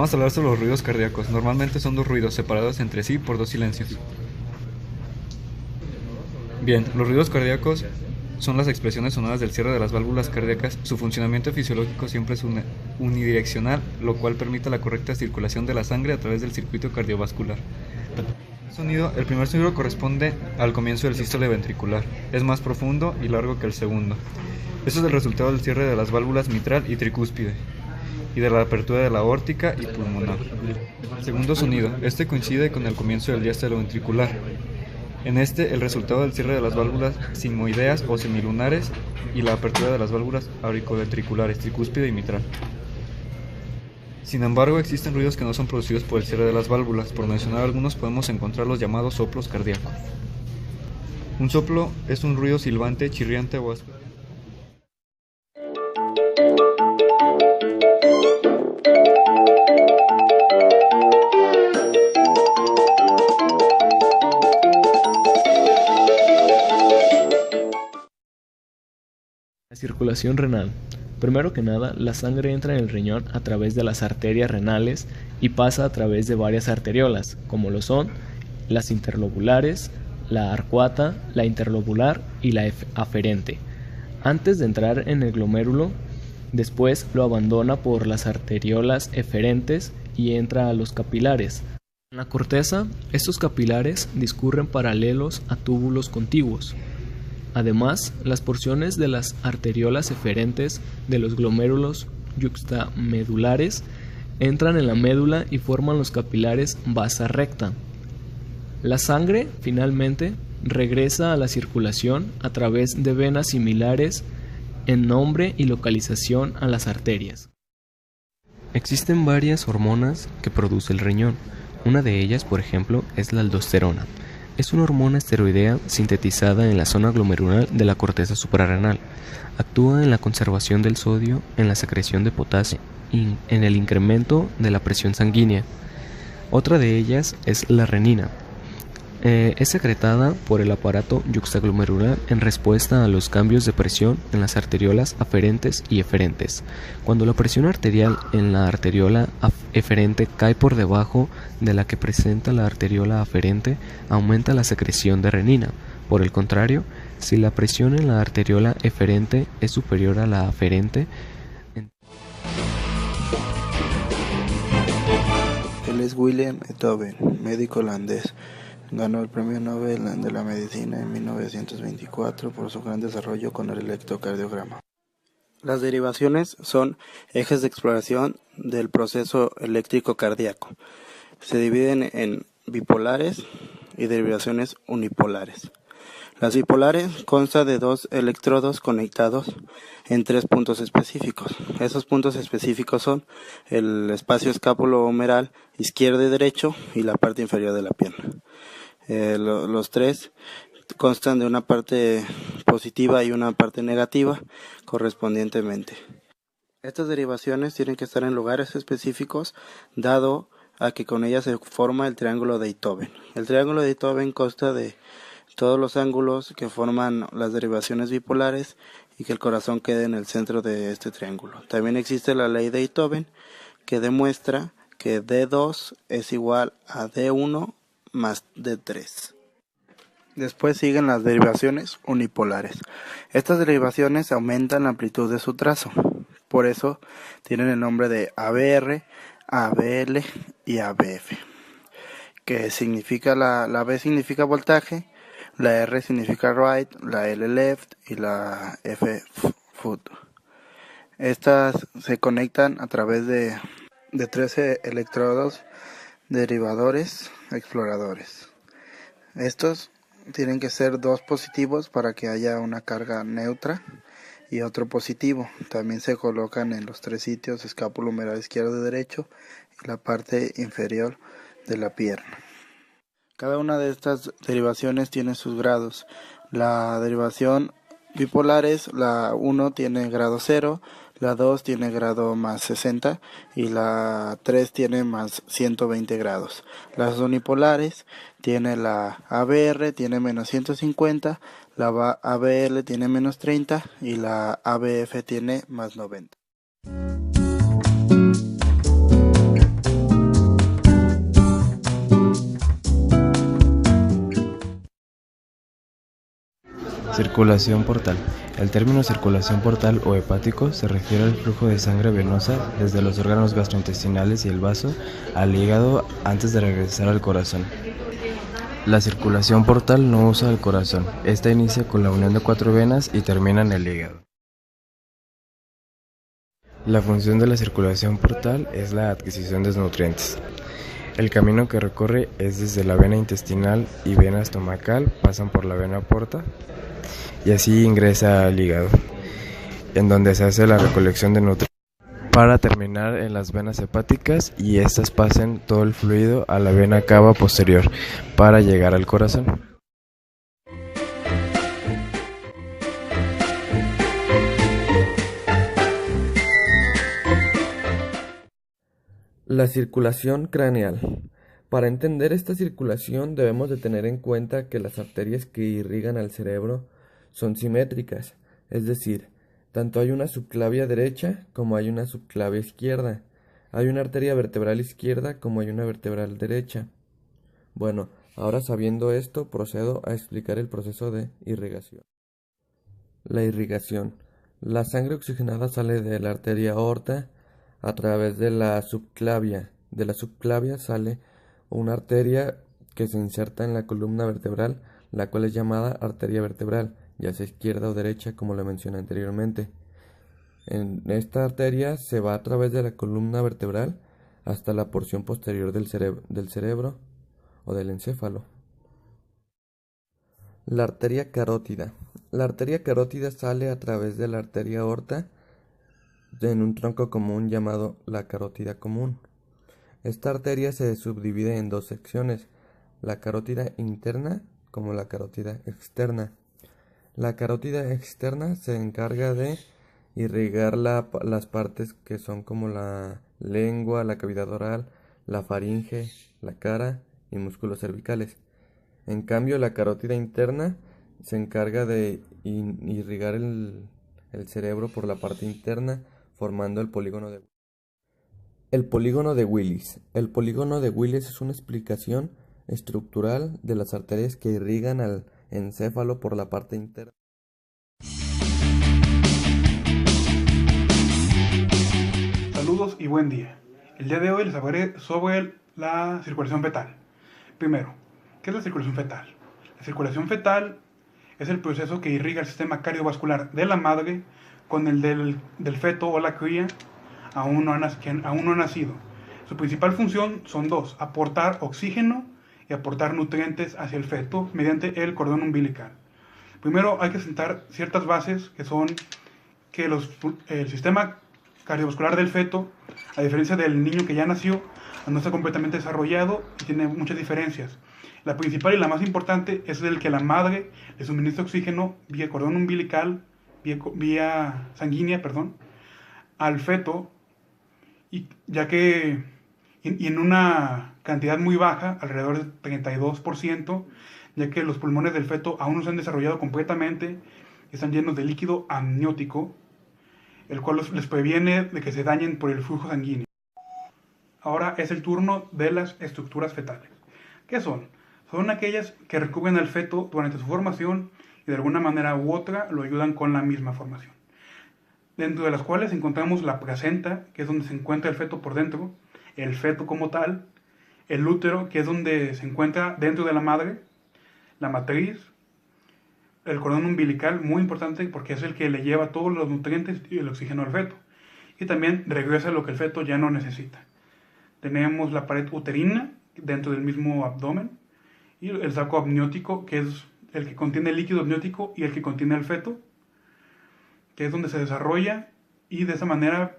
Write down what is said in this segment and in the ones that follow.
Vamos a hablar sobre los ruidos cardíacos. Normalmente son dos ruidos separados entre sí por dos silencios. Bien, los ruidos cardíacos son las expresiones sonoras del cierre de las válvulas cardíacas. Su funcionamiento fisiológico siempre es unidireccional, lo cual permite la correcta circulación de la sangre a través del circuito cardiovascular. El primer sonido corresponde al comienzo del sístole ventricular. Es más profundo y largo que el segundo. Esto es el resultado del cierre de las válvulas mitral y tricúspide y de la apertura de la aórtica y pulmonar. Segundo sonido. Este coincide con el comienzo del diástolo ventricular. En este, el resultado del cierre de las válvulas sigmoideas o semilunares y la apertura de las válvulas auriculoventriculares, tricúspide y mitral. Sin embargo, existen ruidos que no son producidos por el cierre de las válvulas. Por mencionar algunos, podemos encontrar los llamados soplos cardíacos. Un soplo es un ruido silbante, chirriante o áspero. La circulación renal. Primero que nada, la sangre entra en el riñón a través de las arterias renales y pasa a través de varias arteriolas, como lo son las interlobulares, la arcuata, la interlobular y la aferente. Antes de entrar en el glomérulo, después lo abandona por las arteriolas eferentes y entra a los capilares. En la corteza, estos capilares discurren paralelos a túbulos contiguos. Además, las porciones de las arteriolas eferentes de los glomérulos yuxtamedulares entran en la médula y forman los capilares vasa recta. La sangre, finalmente, regresa a la circulación a través de venas similares en nombre y localización a las arterias. Existen varias hormonas que produce el riñón. Una de ellas, por ejemplo, es la aldosterona. Es una hormona esteroidea sintetizada en la zona glomerular de la corteza suprarrenal. Actúa en la conservación del sodio, en la secreción de potasio y en el incremento de la presión sanguínea. Otra de ellas es la renina. Es secretada por el aparato yuxtaglomerular en respuesta a los cambios de presión en las arteriolas aferentes y eferentes. Cuando la presión arterial en la arteriola eferente cae por debajo de la que presenta la arteriola aferente, aumenta la secreción de renina. Por el contrario, si la presión en la arteriola eferente es superior a la aferente, Él es Willem Einthoven, médico holandés. Ganó el Premio Nobel de la Medicina en 1924 por su gran desarrollo con el electrocardiograma. Las derivaciones son ejes de exploración del proceso eléctrico cardíaco. Se dividen en bipolares y derivaciones unipolares. Las bipolares constan de dos electrodos conectados en tres puntos específicos. Esos puntos específicos son el espacio escápulo-humeral izquierdo y derecho y la parte inferior de la pierna. Los tres constan de una parte positiva y una parte negativa correspondientemente. Estas derivaciones tienen que estar en lugares específicos, dado a que con ellas se forma el triángulo de Einthoven. El triángulo de Einthoven consta de todos los ángulos que forman las derivaciones bipolares y que el corazón quede en el centro de este triángulo. También existe la ley de Einthoven, que demuestra que D2 es igual a D1 más D3. Después siguen las derivaciones unipolares. Estas derivaciones aumentan la amplitud de su trazo, por eso tienen el nombre de ABR, ABL y ABF, que significa la B significa voltaje, la R significa right, la L left y la F foot. Estas se conectan a través de 13 electrodos derivadores exploradores. Estos tienen que ser dos positivos para que haya una carga neutra y otro positivo. También se colocan en los tres sitios escápulo humeral izquierdo y derecho y la parte inferior de la pierna. Cada una de estas derivaciones tiene sus grados. La derivación bipolares, la 1 tiene grado 0, la 2 tiene grado más 60 y la 3 tiene más 120 grados. Las unipolares tiene la ABR tiene menos 150, la ABL tiene menos 30 y la ABF tiene más 90. Circulación portal. El término circulación portal o hepático se refiere al flujo de sangre venosa desde los órganos gastrointestinales y el vaso al hígado antes de regresar al corazón. La circulación portal no usa el corazón. Esta inicia con la unión de 4 venas y termina en el hígado. La función de la circulación portal es la adquisición de nutrientes. El camino que recorre es desde la vena intestinal y vena estomacal, pasan por la vena porta y así ingresa al hígado, en donde se hace la recolección de nutrientes para terminar en las venas hepáticas y estas pasen todo el fluido a la vena cava posterior para llegar al corazón. La circulación craneal. Para entender esta circulación debemos de tener en cuenta que las arterias que irrigan al cerebro son simétricas, es decir, tanto hay una subclavia derecha como hay una subclavia izquierda. Hay una arteria vertebral izquierda como hay una vertebral derecha. Bueno, ahora sabiendo esto, procedo a explicar el proceso de irrigación. La irrigación. La sangre oxigenada sale de la arteria aorta a través de la subclavia. De la subclavia sale una arteria que se inserta en la columna vertebral, la cual es llamada arteria vertebral, ya sea izquierda o derecha, como lo mencioné anteriormente. En esta arteria se va a través de la columna vertebral hasta la porción posterior del cerebro o del encéfalo. La arteria carótida. La arteria carótida sale a través de la arteria aorta en un tronco común llamado la carótida común. Esta arteria se subdivide en 2 secciones, la carótida interna como la carótida externa. La carótida externa se encarga de irrigar las partes que son como la lengua, la cavidad oral, la faringe, la cara y músculos cervicales. En cambio, la carótida interna se encarga de irrigar el cerebro por la parte interna, formando el polígono de Willis. El polígono de Willis es una explicación estructural de las arterias que irrigan al encéfalo por la parte interna. Saludos y buen día. El día de hoy les hablaré sobre la circulación fetal. Primero, ¿qué es la circulación fetal? La circulación fetal es el proceso que irriga el sistema cardiovascular de la madre con el del feto o la cría aún no ha nacido. Su principal función son 2, aportar oxígeno y aportar nutrientes hacia el feto mediante el cordón umbilical. Primero hay que sentar ciertas bases que son que el sistema cardiovascular del feto, a diferencia del niño que ya nació, no está completamente desarrollado y tiene muchas diferencias. La principal y la más importante es el que la madre le suministra oxígeno vía cordón umbilical, vía sanguínea, al feto, y ya que en una cantidad muy baja, alrededor del 32%, ya que los pulmones del feto aún no se han desarrollado completamente, están llenos de líquido amniótico, el cual les previene de que se dañen por el flujo sanguíneo. Ahora es el turno de las estructuras fetales. ¿Qué son? Son aquellas que recubren al feto durante su formación y de alguna manera u otra lo ayudan con la misma formación. Dentro de las cuales encontramos la placenta, que es donde se encuentra el feto por dentro, el feto como tal, el útero, que es donde se encuentra dentro de la madre, la matriz, el cordón umbilical, muy importante porque es el que le lleva todos los nutrientes y el oxígeno al feto, y también regresa lo que el feto ya no necesita. Tenemos la pared uterina dentro del mismo abdomen y el saco amniótico, que es el que contiene el líquido amniótico y el que contiene el feto, que es donde se desarrolla, y de esa manera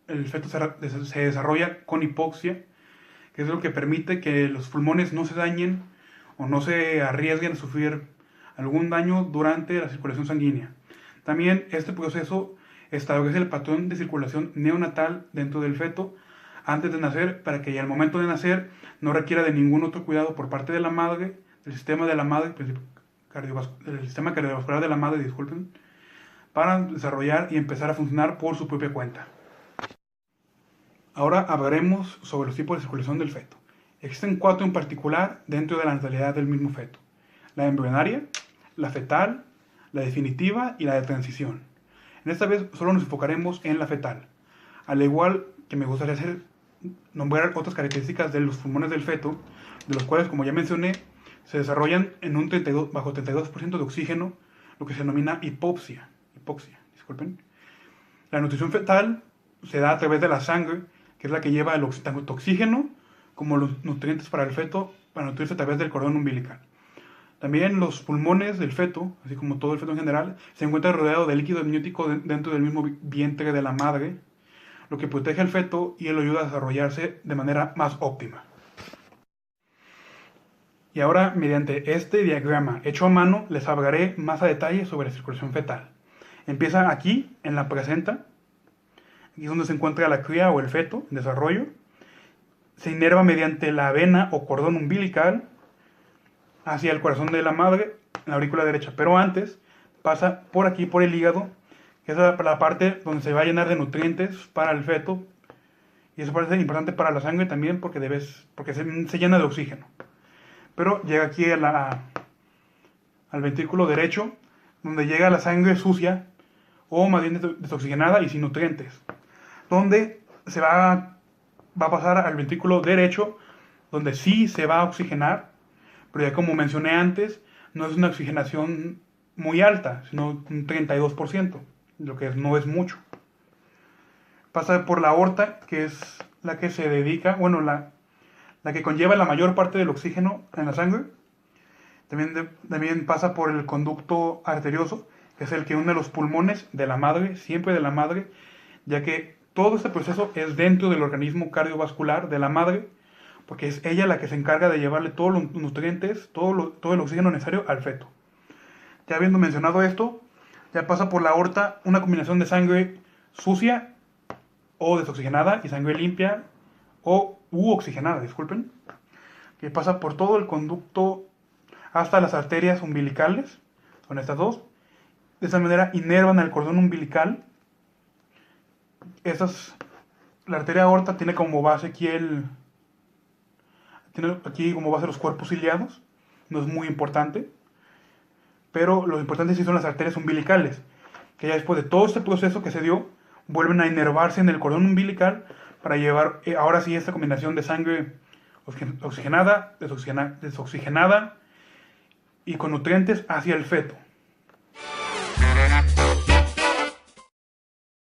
el feto se desarrolla con hipoxia, que es lo que permite que los pulmones no se dañen o no se arriesguen a sufrir algún daño durante la circulación sanguínea. También este proceso establece el patrón de circulación neonatal dentro del feto antes de nacer, para que ya al momento de nacer no requiera de ningún otro cuidado por parte de la madre, del sistema de la madre, del sistema cardiovascular de la madre, para desarrollar y empezar a funcionar por su propia cuenta. Ahora hablaremos sobre los tipos de circulación del feto. Existen 4 en particular dentro de la natalidad del mismo feto: la embrionaria, la fetal, la definitiva y la de transición. En esta vez solo nos enfocaremos en la fetal, al igual que me gustaría nombrar otras características de los pulmones del feto, de los cuales, como ya mencioné, se desarrollan en un bajo 32% de oxígeno, lo que se denomina hipoxia. Disculpen. La nutrición fetal se da a través de la sangre, que es la que lleva tanto oxígeno como los nutrientes para el feto, para nutrirse a través del cordón umbilical. También los pulmones del feto, así como todo el feto en general, se encuentran rodeados de líquido amniótico dentro del mismo vientre de la madre, lo que protege al feto y lo ayuda a desarrollarse de manera más óptima. Y ahora, mediante este diagrama hecho a mano, les hablaré más a detalle sobre la circulación fetal. Empieza aquí, en la placenta, aquí es donde se encuentra la cría o el feto en desarrollo. Se inerva mediante la vena o cordón umbilical hacia el corazón de la madre, en la aurícula derecha. Pero antes pasa por aquí, por el hígado, que es la parte donde se va a llenar de nutrientes para el feto. Y eso parece importante para la sangre también porque se llena de oxígeno. Pero llega aquí al ventrículo derecho, donde llega la sangre sucia, o más bien desoxigenada y sin nutrientes. Donde se va a pasar al ventrículo derecho, donde sí se va a oxigenar, pero ya como mencioné antes, no es una oxigenación muy alta, sino un 32%, lo que no es mucho. Pasa por la aorta, que es la que se dedica, bueno, la que conlleva la mayor parte del oxígeno en la sangre. También pasa por el conducto arterioso, que es el que une los pulmones de la madre, siempre de la madre, ya que todo este proceso es dentro del organismo cardiovascular de la madre, porque es ella la que se encarga de llevarle todos los nutrientes, todo el oxígeno necesario al feto. Ya habiendo mencionado esto, ya pasa por la aorta una combinación de sangre sucia o desoxigenada y sangre limpia u oxigenada, disculpen, que pasa por todo el conducto hasta las arterias umbilicales, son estas dos. De esa manera inervan el cordón umbilical. La arteria aorta tiene como base aquí como base los cuerpos ciliados, no es muy importante, pero lo importante sí son las arterias umbilicales, que ya después de todo este proceso que se dio, vuelven a inervarse en el cordón umbilical para llevar ahora sí esta combinación de sangre oxigenada, desoxigenada y con nutrientes hacia el feto.